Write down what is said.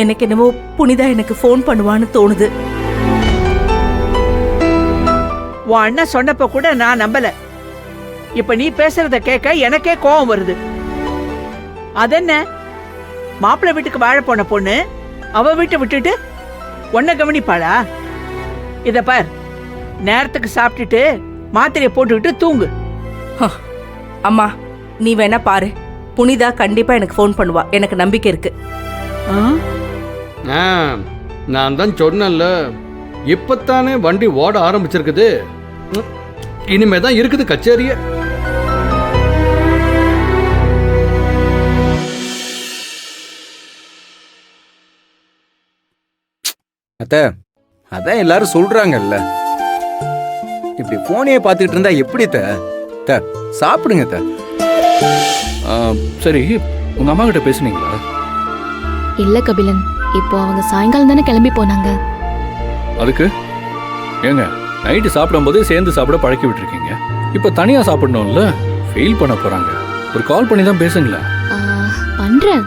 எனக்கு என்னவோ புனிதா எனக்கு ஃபோன் பண்ணுவான்னு தோணுது. உன் அண்ணன் சொன்னப்ப கூட நான் நம்பல. இப்ப நீ பேசுறத கேட்க எனக்கே கோபம் வருது. அதென்ன, மாப்பிள்ளை வீட்டுக்கு வாழ போன பொண்ணு அவ வீட்டை விட்டுட்டு உன்னை கவனிப்பாளா? இத பார், நேரத்துக்கு சாப்பிட்டுட்டு மாத்திரையை போட்டுக்கிட்டு தூங்கு. அம்மா நீ வேணா பாரு, புனிதா கண்டிப்பா எனக்கு ஃபோன் பண்ணுவா, எனக்கு நம்பிக்கை இருக்கு. நான் தான் சொன்னேன்ல, இப்பத்தானே வண்டி ஓட ஆரம்பிச்சிருக்குது. இனிமே தான் இருக்குது கச்சேரிய. அத்த, அதான் எல்லாரும் சொல்றாங்கல்ல, இப்படி போனையே பார்த்துக்கிட்டு இருந்தா எப்படி? சாப்பிடுங்க. சரி, உங்க அம்மா கிட்ட பேசுனீங்களா? இல்ல கபிலன், இப்போ அவங்க சாயங்காலம் தானே கிளம்பி போனாங்க. அதுக்கு ஏங்க, நைட்டு சாப்பிடும்போது சேர்ந்து சாப்பிட பழக்கி விட்டுருக்கீங்க, இப்போ தனியா சாப்பிடணும்ல, ஃபெயில் பண்ண போறாங்க. ஒரு கால் பண்ணி தான் பேசுங்களேன். பண்றேன்.